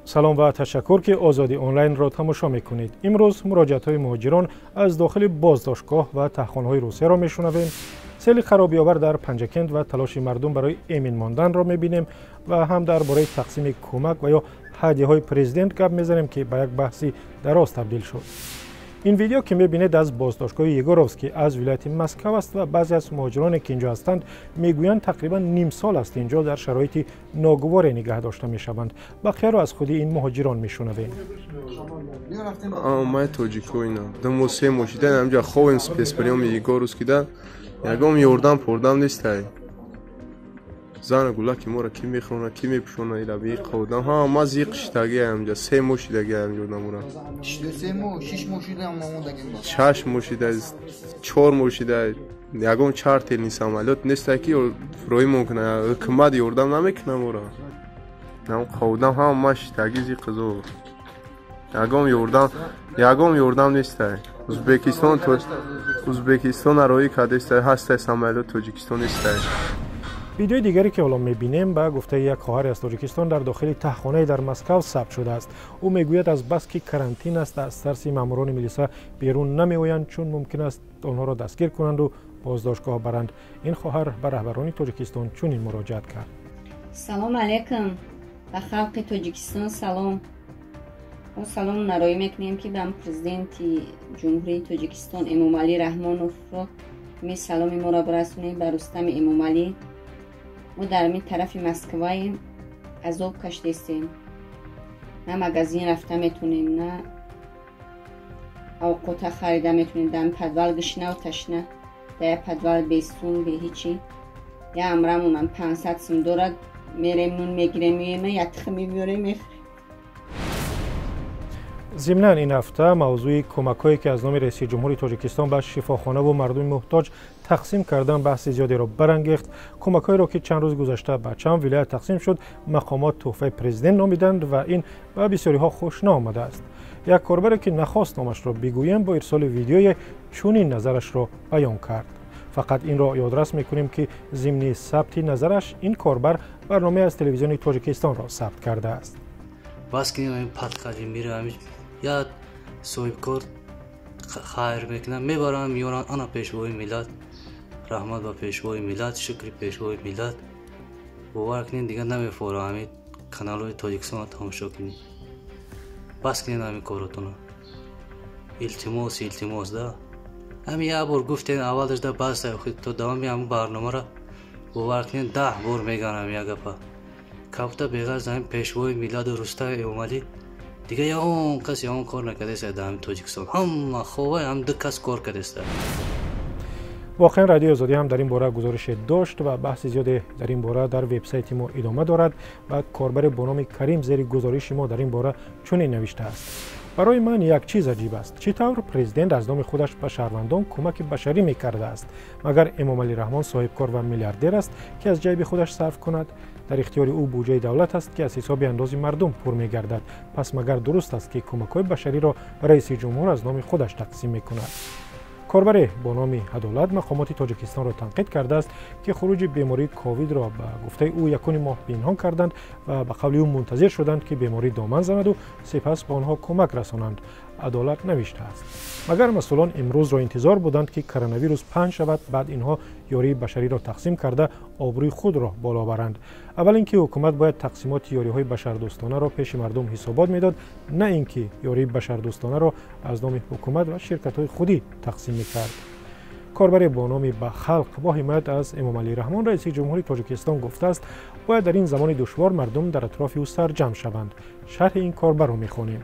سلام و تشکر که آزادی آنلاین را تماشا میکنید. امروز مراجعت‌های مهاجران از داخل بازداشتگاه و تهخانه‌های روسیه را میشنویم. سیل خرابی‌آور در پنجکند و تلاش مردم برای امین ماندن را میبینیم و هم درباره تقسیم کمک و یا هدیه‌های پرزیدنت گپ میزنیم که به یک بحثی دراز تبدیل شد. این ویدیو که میبینید از بازداشتگاه یگوروفسکی از ولایت مسکو است و بعضی از مهاجرانی که اینجا هستند میگویند تقریبا نیم سال است اینجا در شرایط ناگواری نگه داشته میشوند. بقیه را از خود این مهاجران میشنویم. ما توجیکو اینا دم سه مشیدن همجا خوین سپیس پریوم یگوروفسکی دا یگام یوردان پردام نیسته. زن گولاکی مورا کی میخونه کی میپشونه ایلا بی قودم ها ما زیقشتاگی همجا سه موشیدگی همجا نمورا سه مو شش موشیده هم نموندگی شش موشیده چهار موشیده یگام چهار تیل نیست عملیات نیسته کی روی ممکنه کمد یوردم نمیکنه مورا نم قودم ها ما شتاگی زیقزو یگام یوردم نیسته ازبکستان روی کدیسته هسته عملیات تاجیکستان نیسته. ویدیو دیگری که الان میبینیم به گفته یک خواهر از تاجیکستان در داخل تهخانه در مسکو ثبت شده است. او میگوید از بس که کرانتین است از ترس ماموران میلیسا بیرون نمیآیند چون ممکن است آنها را دستگیر کنند و بازداشتگاه برند. این خواهر به رهبران تاجیکستان چنین مراجعت کرد. سلام علیکم به خلق تاجیکستان سلام. ما سلام نرایی میکنیم که به پرزیدنت جمهوری تاجیکستان امامعلی رحمانوف را می سلامی ما را برسونیم به رستم امامعلی. ما در این طرف مسکواییم، از آب کشته استیم، نه مگزین رفته میتونیم نه اوقات خریده میتونیم. در پدول گشنه و تشنه در پدول بیستون به هیچی یا امرمون هم 500 سم دارد میریم نون میگیریم میریم یتخ میبیاریم میخریم. ضمناً این هفته موضوع کمک‌هایی که از نام رئیس جمهوری تاجیکستان به شفاخانه و مردم محتاج تقسیم کردن بحث زیادی را برانگیخت. کمک‌هایی را که چند روز گذشته به چند ولایت تقسیم شد مقامات تحفه پرزیدنت نامیدند و این به بسیاری‌ها خوش نآمده است. یک کاربر که نخواست نامش را بگویم با ارسال ویدیوی چنین نظرش را بیان کرد. فقط این را یادرس می‌کنیم که ضمن ثبت نظرش این کاربر برنامه از تلویزیون تاجیکستان را ثبت کرده است. بس که این پادکاری میرم یا صاحب کار خیر میکنم میبرم میارم انا پیشوای ملت رحمت و پیشوای ملت شکر پیشوای ملت باور کنین دیگه نمیفورم همین کانال های تاجیکستان تماشا کنین. بس کنین همین کاراتون التماس ده همین یه بار گفتین اولش ده بس خود تو دوامی همون برنامه را باور کنین 10 بار میگنم یک گپا کافتا بغیر زمین پیشوای ملت و رستم امامعلی دیگه یا اون کسی اون کار نکرده است در تاجیکستان هم خوبه هم دو کس کار کرده است. واقعا رادیو آزادی هم در این باره گزارش داشت و بحث زیاد در این باره در وبسایت ما ادامه دارد و کاربر با نام کریم زیر گزارش ما در این باره چنین نوشته است: برای من یک چیز عجیب است، چطور پرزیدنت از نام خودش به شهروندان کمک بشری میکرده است؟ مگر امامعلی رحمان صاحب کار و میلیاردر است که از جیب خودش صرف کند؟ در اختیار او بودجه دولت است که از حساب اندازی مردم پر میگردد. پس مگر درست است که کمک‌های بشری را رئیس جمهور از نام خودش تقسیم میکند؟ کاربر با نام عدالت مقامات تاجیکستان را تنقید کرده است که خروج بیماری کووید را به گفته او یکون ماه پنهان کردند و به قول او منتظر شدند که بیماری دامن زند و سپس به آنها کمک رسانند. عدالت نوشته است: مگر مسئولان امروز را انتظار بودند که کرونا ویروس پنهان شود بعد اینها یاری بشری را تقسیم کرده آبروی خود را بالا برند؟ اول اینکه حکومت باید تقسیمات یاری‌های بشردوستانه را پیش مردم حسابات میداد، نه اینکه یاری بشردوستانه را از نام حکومت و شرکت‌های خودی تقسیم میکرد. کاربر با نام به خلق با حمایت از امامعلی رحمان رئیس جمهوری تاجیکستان گفته است باید در این زمان دشوار مردم در اطراف او سرجمع شوند. شرح این کاربر را می‌خوانیم.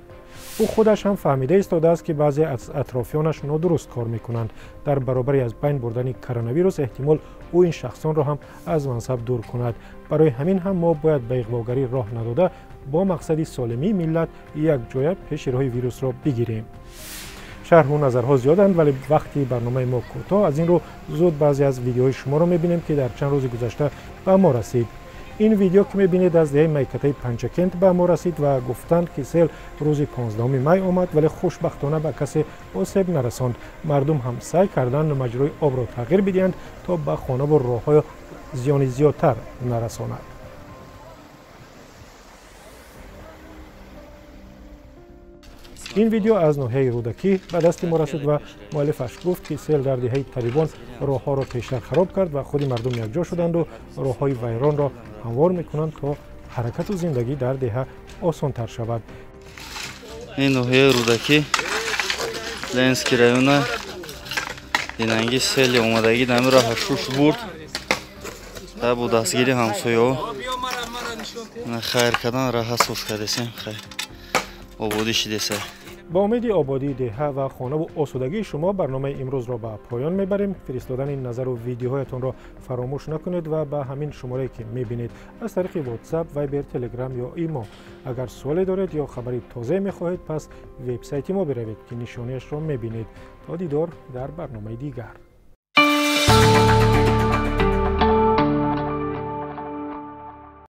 او خودش هم فهمیده ایستاده است که بعضی از اطرافیانش نادرست کار میکنند. در برابر از بین بردن کرونا ویروس احتمال او این شخصان را هم از منصب دور کند. برای همین هم ما باید به اغواگری راه نداده با مقصد سالمی ملت یک جای پیش راه ویروس را بگیریم. شرح و نظرها زیادند ولی وقتی برنامه ما کوتاه، از این رو زود بعضی از ویدیوهای شما را میبینیم که در چند روز گذشته به ما رسید. این ویدیو که میبینید از دهه میکته پنجکند به ما رسید و گفتند که سیل روز 15 می آمد ولی خوشبختانه به کسی آسیب نرساند. مردم هم سعی کردند مجرای آب را تغییر بدهند تا به خانه و راه‌های زیان زیادتر نرساند. این ویدیو از ناحیه رودکی به دست ما رسید و مؤلفش گفت که سیل در دهه طالبان راهها را پیشتر خراب کرد و خود مردم یکجا شدند و راههای ویران را هموار میکنند تا حرکت و زندگی در دهه آسان تر شود. این ناحیه رودکی لنسکی رایون دیننگی سیل اومدگی دمی راه شوش برد تا با دستگیری همسایه ها خیر کردن راه حسوس کردیم خیر آبادی شدیسه. با امید آبادی دهه و خانه و آسودگی شما برنامه امروز را به پایان میبریم. فرستادن این نظر و ویدیوهایتان را فراموش نکنید و به همین شماره که میبینید از طریق واتساپ، وایبر، تلگرام یا ایما اگر سوالی دارید یا خبری تازه میخواهید پس وبسایت ما بروید که نشانیش را میبینید. تا دیدار در برنامه دیگر.